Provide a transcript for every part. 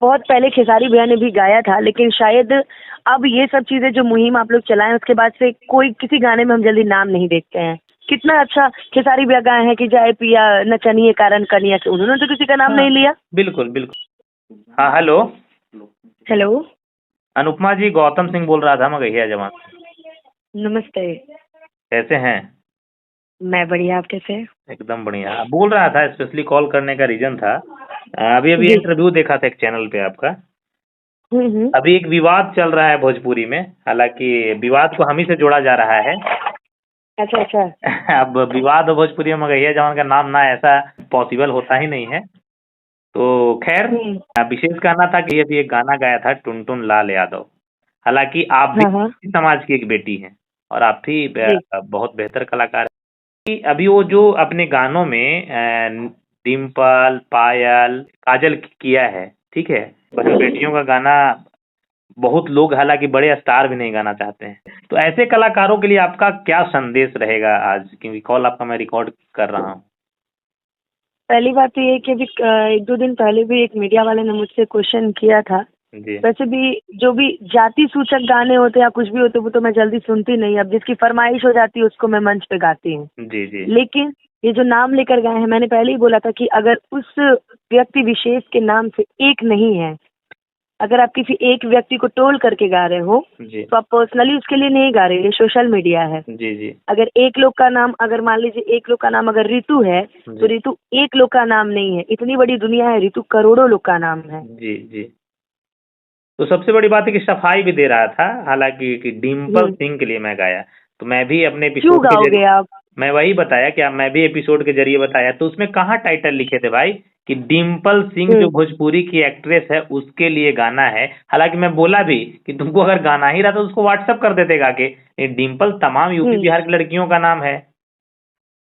बहुत पहले खेसारी भैया ने भी गाया था, लेकिन शायद अब ये सब चीजें जो मुहिम आप लोग चलाएं उसके बाद से कोई किसी गाने में हम जल्दी नाम नहीं देखते हैं। कितना अच्छा खेसारी भैया गाए हैं कि जाए पिया नचनिए कारण कनिया से, उन्होंने तो किसी का नाम हाँ नहीं लिया। बिल्कुल बिल्कुल। हाँ हेलो। हेलो। अनुपमा जी, गौतम सिंह बोल रहा था मगहिया जवान। नमस्ते। कैसे हैं? मैं बढ़िया, आप कैसे हैं? एकदम बढ़िया। बोल रहा था, स्पेशली कॉल करने का रीजन था, अभी अभी जी। इंटरव्यू देखा था एक चैनल पे आपका। हम्म। अभी एक विवाद चल रहा है भोजपुरी में, हालांकि विवाद को हम ही से जोड़ा जा रहा है। अच्छा अच्छा। अब विवाद भोजपुरी में मगहिया जवान का नाम ना, ऐसा पॉसिबल होता ही नहीं है। तो खैर, हम्म। विशेष कहना था कि अभी एक गाना गाया था टुनटुन लाल यादव। हालांकि आप भी हाँ हाँ। इसी समाज की एक बेटी हैं और आप भी जी। बहुत बेहतर कलाकार हैं। कि अभी वो जो अपने गानों में डिम्पल, पायल, काजल किया है, ठीक है, बड़ी बेटियों का गाना बहुत लोग, हालांकि बड़े स्टार भी नहीं गाना चाहते हैं। तो ऐसे कलाकारों के लिए आपका क्या संदेश रहेगा आज, क्योंकि कॉल आपका मैं रिकॉर्ड कर रहा हूँ। पहली बात तो ये है कि अभी एक दो दिन पहले भी एक मीडिया वाले ने मुझसे क्वेश्चन किया था। जी वैसे भी जो भी जाति सूचक गाने होते हैं या कुछ भी होते वो तो मैं जल्दी सुनती नहीं, अब जिसकी फरमाइश हो जाती है उसको मैं मंच पे गाती हूँ। जी जी लेकिन ये जो नाम लेकर गए हैं, मैंने पहले ही बोला था कि अगर उस व्यक्ति विशेष के नाम से एक नहीं है, अगर आप किसी एक व्यक्ति को टोल करके गा रहे हो जी तो आप पर्सनली उसके लिए नहीं गा रहे, ये सोशल मीडिया है। जी जी अगर एक लोग का नाम, अगर मान लीजिए एक लोग का नाम अगर रितु है तो जी रितु एक लोग का नाम नहीं है, इतनी बड़ी दुनिया है, रितु करोड़ों लोग का नाम है। जी जी। तो सबसे बड़ी बात है कि सफाई भी दे रहा था, हालांकि कि डिम्पल सिंह के लिए मैं गाया। तो मैं भी अपने क्यों एपिसोड के गाओगे जरिए, आप? मैं वही बताया कि मैं भी एपिसोड के जरिए बताया, तो उसमें कहाँ टाइटल लिखे थे भाई कि डिम्पल सिंह जो भोजपुरी की एक्ट्रेस है उसके लिए गाना है। हालांकि मैं बोला भी कि तुमको अगर गाना ही रहा तो उसको व्हाट्सअप कर देते गा के, ये डिम्पल तमाम यूपी हम्म। बिहार की लड़कियों का नाम है।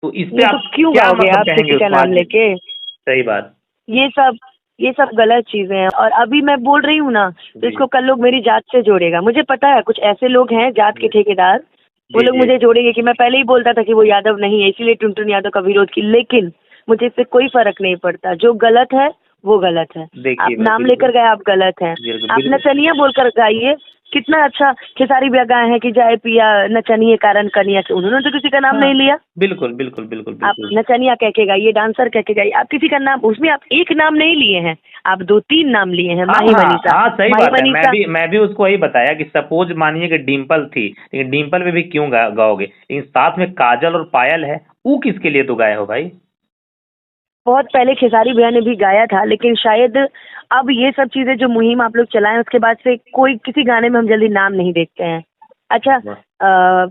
तो इस पे नहीं तो आप क्यों क्या गाओगे मतलब आप कहेंगे किसी का उसको नाम आज? लेके? सही बात। ये सब ये सब गलत चीजें हैं, और अभी मैं बोल रही हूँ ना तो जी इसको कल लोग मेरी जात से जोड़ेगा। मुझे पता है कुछ ऐसे लोग हैं जात के जी ठेकेदार, वो जी लोग जी। मुझे जोड़ेंगे कि मैं पहले ही बोलता था कि वो यादव नहीं है इसीलिए टुनटुन यादव का विरोध की, लेकिन मुझे इससे कोई फर्क नहीं पड़ता। जो गलत है वो गलत है। देखिए आप भाई, नाम बिल्कुल लेकर गए, आप गलत हैं। बिल्कुल आप बिल्कुल नचनिया बोलकर गाइए, कितना अच्छा खेसारी भैया गाए हैं कि जाए पिया नचनिए कारण कनिया से, उन्होंने तो किसी का नाम हाँ नहीं लिया। बिल्कुल बिल्कुल बिल्कुल आप बिल्कुल। नचनिया कह के गाइए, डांसर कह के गाइए, आप किसी का नाम, उसमें आप एक नाम नहीं लिए हैं, आप दो तीन नाम लिए हैं। हाँ माही हाँ मनीषा। हाँ, सही माही बात है। मनीषा। मैं भी उसको वही बताया कि सपोज मानिए कि डिम्पल थी, लेकिन डिम्पल पे भी क्यों गाओगे, लेकिन साथ में काजल और पायल है, वो किसके लिए तो गाए हो भाई? बहुत पहले खेसारी भैया ने भी गाया था, लेकिन शायद अब ये सब चीजें जो मुहिम आप लोग चलाएं उसके बाद से कोई किसी गाने में हम जल्दी नाम नहीं देखते हैं। अच्छा, वाह।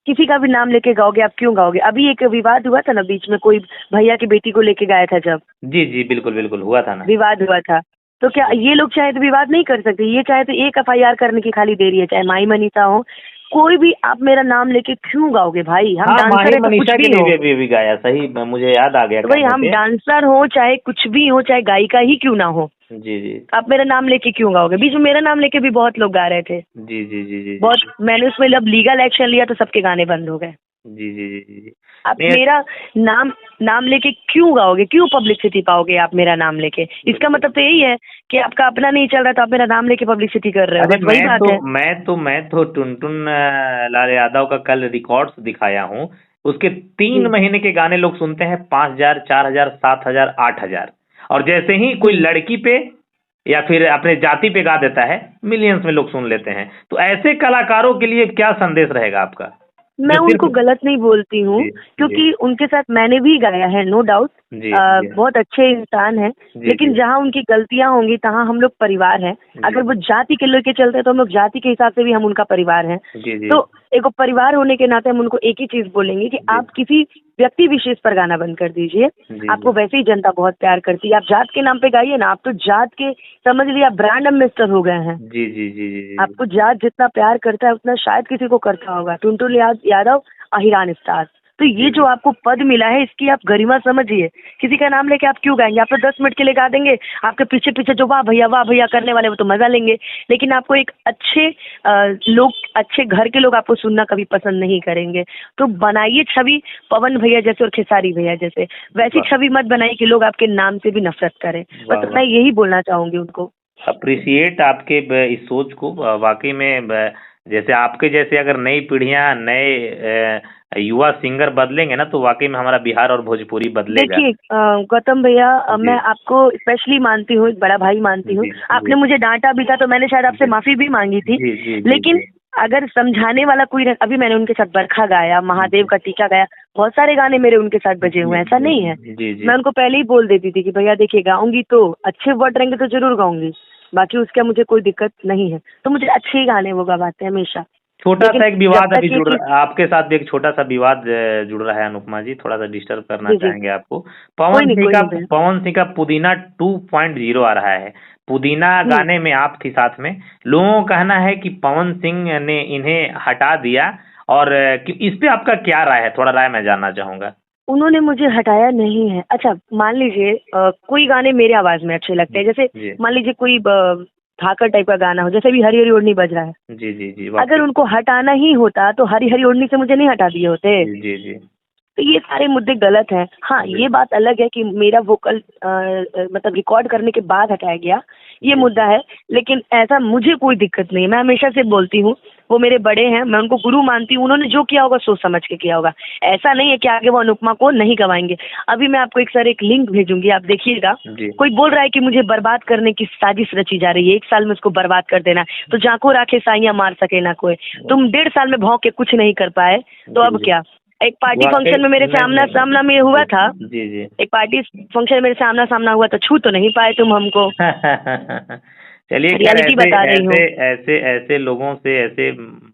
किसी का भी नाम लेके गाओगे, आप क्यों गाओगे? अभी एक विवाद हुआ था ना बीच में, कोई भैया की बेटी को लेके गाया था, जब जी जी बिल्कुल बिल्कुल हुआ था ना। विवाद हुआ था, तो क्या जी। ये लोग चाहे तो विवाद नहीं कर सकते? ये चाहे तो एक एफआईआर करने की खाली देरी है, चाहे माही मनीषा हो, कोई भी आप मेरा नाम लेके क्यों गाओगे भाई? हम हाँ, डांसर माही है तो कुछ मनीषा के भी लिए हो। भी अभी गाया, सही मुझे याद आ गया तो भाई कहने हम से। डांसर हो चाहे कुछ भी हो, चाहे गायिका ही क्यों ना हो, जी जी आप मेरा नाम लेके क्यों गाओगे? बीच में मेरा नाम लेके भी बहुत लोग गा रहे थे, जी जी जी जी जी बहुत, मैंने उसमें जब लीगल एक्शन लिया तो सबके गाने बंद हो गए। जी जी जी जी जी। आप नहीं, मेरा नाम नाम लेके क्यों गाओगे? क्यों पब्लिसिटी पाओगे आप मेरा नाम लेके? इसका मतलब तो यही है कि आपका अपना नहीं चल रहा तो आप मेरा नाम लेके पब्लिसिटी कर रहे हो, अरे बस वही बात है। मैं तो टुनटुन लाल यादव का कल रिकॉर्ड्स दिखाया हूँ। उसके 3 महीने के गाने लोग सुनते हैं 5,000, 4,000, 7,000, 8,000। और जैसे ही कोई जी। लड़की पे या फिर अपने जाति पे गा देता है, मिलियंस में लोग सुन लेते हैं। तो ऐसे कलाकारों के लिए क्या संदेश रहेगा आपका, मैं जो उनको सिर्फ? गलत नहीं बोलती हूँ, जी जी क्योंकि उनके साथ मैंने भी गाया है, नो डाउट। जी जी बहुत अच्छे इंसान हैं, जी लेकिन जी जहाँ उनकी गलतियाँ होंगी तहाँ हम लोग परिवार हैं। जी अगर वो जाति के लेके चलते हैं तो हम लोग जाति के हिसाब से भी हम उनका परिवार हैं। जी जी तो एक परिवार होने के नाते हम उनको एक ही चीज बोलेंगे कि जी आप किसी व्यक्ति विशेष पर गाना बंद कर दीजिए। जी आपको वैसे ही जनता बहुत प्यार करती है, आप जात के नाम पे गाइए ना, आप तो जात के, समझ लीजिए आप ब्रांड एम्बेसडर हो गए हैं। जी जी जी जी जी आपको जात जितना प्यार करता है उतना शायद किसी को करता होगा। टुनटुन यादव अहिरान स्टार, तो ये जी जो आपको पद मिला है इसकी आप गरिमा समझिए। किसी का नाम लेके आप क्यों गाएंगे? आप तो 10 मिनट के लिए गा देंगे, आपके पीछे पीछे जो वाह भैया करने वाले वो तो मजा लेंगे, लेकिन आपको एक अच्छे लोग, अच्छे घर के लोग आपको सुनना कभी पसंद नहीं करेंगे। तो बनाइए छवि पवन भैया जैसे और खेसारी भैया जैसे, वैसी वाह छवि मत बनाइए कि लोग आपके नाम से भी नफरत करें। वाह बस वाह। मैं यही बोलना चाहूंगी उनको। अप्रिशिएट आपके इस सोच को। वाकई में जैसे आपके जैसे अगर नई पीढ़ियां नए युवा सिंगर बदलेंगे ना, तो वाकई में हमारा बिहार और भोजपुरी बदलेगा। देखिए गौतम भैया, जी मैं आपको स्पेशली मानती हूँ, एक बड़ा भाई मानती हूँ। जी आपने जी मुझे डांटा भी था तो मैंने शायद आपसे जी माफी भी मांगी थी। जी जी जी लेकिन जी अगर समझाने वाला कोई अभी मैंने उनके साथ बरखा गाया, महादेव का टीका गाया, बहुत सारे गाने मेरे उनके साथ बजे हुए जी हैं, ऐसा जी नहीं है। जी जी मैं उनको पहले ही बोल देती थी कि भैया देखिए, गाऊंगी तो अच्छे वर्ड रहेंगे तो जरूर गाऊंगी, बाकी उसका मुझे कोई दिक्कत नहीं है। तो मुझे अच्छे ही गाने वो गवाते हैं हमेशा। छोटा लेकिन सा एक जब विवाद अभी तक ये जुड़ कि रहा आपके साथ भी, एक छोटा सा विवाद जुड़ रहा है अनुपमा जी, थोड़ा सा डिस्टर्ब करना जी जी, चाहेंगे आपको। कोई नहीं भैया। पवन सिंह का पुदीना 2.0 आ रहा है। पुदीना हम्म। गाने में आप थी साथ में। लोगों का कहना है कि पवन सिंह ने इन्हें हटा दिया, और कि इस पे आपका क्या राय है? थोड़ा राय मैं जानना चाहूंगा। उन्होंने मुझे हटाया नहीं है। अच्छा, मान लीजिए कोई गाने मेरे आवाज में अच्छे लगते हैं, जैसे जी मान लीजिए कोई धाकड़ टाइप का गाना हो, जैसे भी हरी हरी ओढ़नी बज रहा है। जी जी जी अगर वाकई। उनको हटाना ही होता तो हरी हरी ओढ़नी से मुझे नहीं हटा दिए होते। जी जी जी तो ये सारे मुद्दे गलत हैं। हाँ, जी ये बात अलग है कि मेरा वोकल मतलब रिकॉर्ड करने के बाद हटाया गया, ये जी मुद्दा है। लेकिन ऐसा मुझे कोई दिक्कत नहीं है, मैं हमेशा से बोलती हूँ, वो मेरे बड़े हैं, मैं उनको गुरु मानती हूँ, उन्होंने जो किया होगा सोच समझ के किया होगा। ऐसा नहीं है कि आगे वो अनुपमा को नहीं गवाएंगे। अभी मैं आपको एक सर एक लिंक भेजूंगी, आप देखिएगा। जी कोई बोल रहा है कि मुझे बर्बाद करने की साजिश रची जा रही है, 1 साल में उसको बर्बाद कर देना है। तो जाको राखे साइयां मार सके ना कोई। तुम 1.5 साल में भौंक के कुछ नहीं कर पाए, तो जी अब जी क्या। एक पार्टी वाकई। फंक्शन में मेरे नहीं सामना नहीं सामना में हुआ जी था। जी जी एक पार्टी फंक्शन में मेरे सामना सामना हुआ, तो छू तो नहीं पाए तुम हमको। चलिए खैर, रियलिटी ऐसे बता रही ऐसे हूँ। ऐसे ऐसे लोगों से, ऐसे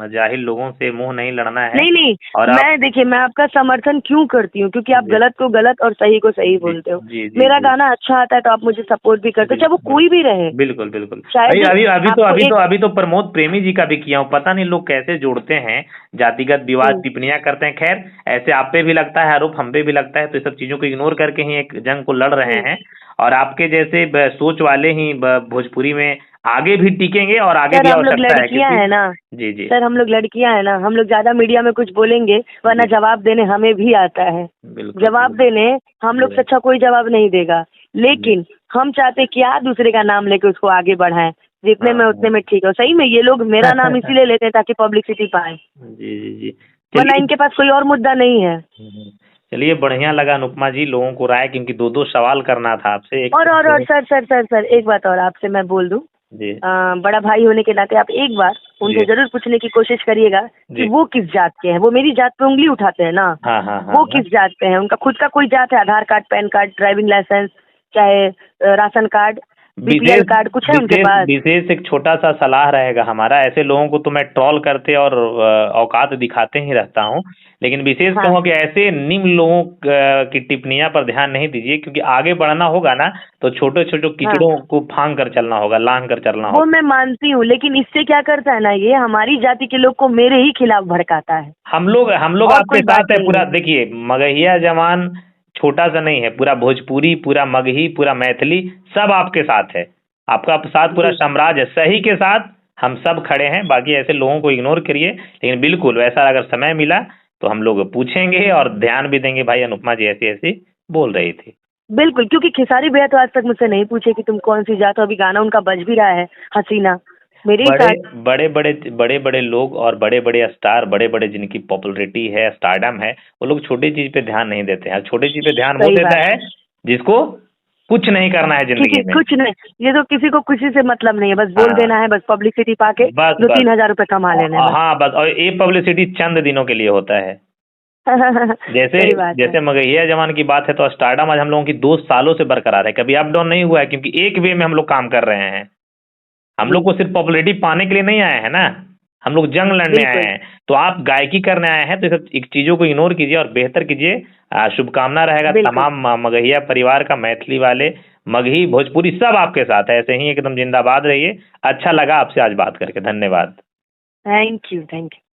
जाहिल लोगों से मुंह नहीं लड़ना है। नहीं नहीं, और आप मैं देखिए, मैं आपका समर्थन क्यों करती हूँ, क्योंकि आप जी गलत को गलत और सही को सही जी बोलते हो। जी जी मेरा जी गाना अच्छा आता है तो आप मुझे सपोर्ट भी करते हो, चाहे वो बिल्कुल कोई भी रहे। बिल्कुल बिल्कुल। अभी शायद अभी अभी तो आपको अभी तो एक अभी तो प्रमोद प्रेमी जी का भी किया हूँ। पता नहीं लोग कैसे जोड़ते हैं, जातिगत विवाद हम्म, टिप्पणियां करते हैं। खैर, ऐसे आप पे भी लगता है आरोप, हम पे भी लगता है, तो ये सब चीजों को इग्नोर करके ही एक जंग को लड़ रहे हम्म। हैं। और आपके जैसे सोच वाले ही भोजपुरी में आगे भी टिकेंगे, और आगे सर भी हम लोग आवश्यकता है, लड़कियां क्योंकि हैं ना। जी जी सर हम लोग लड़कियां हैं ना, हम लोग ज्यादा मीडिया में कुछ बोलेंगे, वरना जी जवाब देने हमें भी आता है। बिल्कुल जवाब बिल्कुल देने हम लोग जी से अच्छा कोई जवाब नहीं देगा। जी लेकिन हम चाहते कि आप दूसरे का नाम लेके उसको आगे बढ़ाएं, जितने हाँ में उतने हाँ में ठीक है। सही में ये लोग मेरा नाम इसीलिए लेते हैं ताकि पब्लिसिटी पाए, जी जी जी वरना चलिए। इनके पास कोई और मुद्दा नहीं है। हम्म, चलिए, बढ़िया लगा अनुपमा जी लोगों को राय, क्योंकि दो दो सवाल करना था आपसे। एक और तो सर एक बात और आपसे मैं बोल दूं। जी बड़ा भाई होने के नाते आप एक बार जी उनसे जरूर पूछने की कोशिश करिएगा कि जी वो किस जात के हैं। वो मेरी जात पे उंगली उठाते हैं ना। हाँ हाँ हाँ वो हाँ। किस जात पे हैं, उनका खुद का कोई जात है? Aadhaar card, PAN card, driving license, चाहे राशन कार्ड, बीपीएल विशेष कार्ड, कुछ है उनके विशेष पास? विशेष एक छोटा सा सलाह रहेगा हमारा। ऐसे लोगों को तो मैं ट्रोल करते और औकात दिखाते ही रहता हूँ, लेकिन विशेष हाँ कहूँ कि ऐसे निम्न लोगों की टिप्पणियां पर ध्यान नहीं दीजिए, क्योंकि आगे बढ़ना होगा ना, तो छोटे छोटे हाँ, कीचड़ों को फांग कर चलना होगा, लांग कर चलना वो होगा। मैं मानती हूँ, लेकिन इससे क्या करता है ना, ये हमारी जाति के लोग को मेरे ही खिलाफ भड़काता है। हम लोग और आपके कोई बात साथ है नहीं पूरा। है। देखिए, मगहिया जवान छोटा सा नहीं है, पूरा भोजपुरी, पूरा मगही, पूरा मैथिली, सब आपके साथ है। आपका साथ पूरा जी साम्राज्य है, सही के साथ हम सब खड़े हैं। बाकी ऐसे लोगों को इग्नोर करिए, लेकिन बिल्कुल वैसा अगर समय मिला तो हम लोग पूछेंगे और ध्यान भी देंगे, भाई अनुपमा जी ऐसी ऐसी बोल रही थी। बिल्कुल, क्योंकि खेसारी भैया तो आज तक मुझसे नहीं पूछे कि तुम कौन सी जात हो। अभी गाना उनका बज भी रहा है, हसीना, मेरे ही बड़े साथ। बड़े बड़े बड़े बड़े लोग और बड़े बड़े स्टार, बड़े बड़े जिनकी पॉपुलैरिटी है, स्टारडम है, वो लोग छोटी चीज पे ध्यान नहीं देते हैं। छोटी चीज पे ध्यान वो सही देता बात है है। जिसको कुछ नहीं करना है किसी जिंदगी में। कुछ नहीं, ये तो किसी को खुशी से मतलब नहीं है, बस बोल हाँ देना है, बस पब्लिसिटी पाके बस दो बस। तीन हजार रुपए कमा लेने हैं हाँ बस, और ये पब्लिसिटी चंद दिनों के लिए होता है। बस। जैसे सही बात है। जैसे मगहिया जमान की बात है, तो स्टारडम आज हम लोगों की 2 सालों से बरकरार है, कभी अप डाउन नहीं हुआ है, क्योंकि एक वे में हम लोग काम कर रहे हैं। हम लोग जी, को सिर्फ पॉपुलैरिटी पाने के लिए नहीं आए हैं ना, हम लोग जंग लड़ने आए बिल्कुल। हैं। तो आप गायकी करने आए हैं, तो ये सब एक चीज़ों को इग्नोर कीजिए और बेहतर कीजिए। शुभकामना रहेगा बिल्कुल। तमाम मगहिया परिवार का, मैथिली वाले, मगही, भोजपुरी सब आपके साथ है। ऐसे ही एकदम जिंदाबाद रहिए। अच्छा लगा आपसे आज बात करके, धन्यवाद। Thank you, thank you.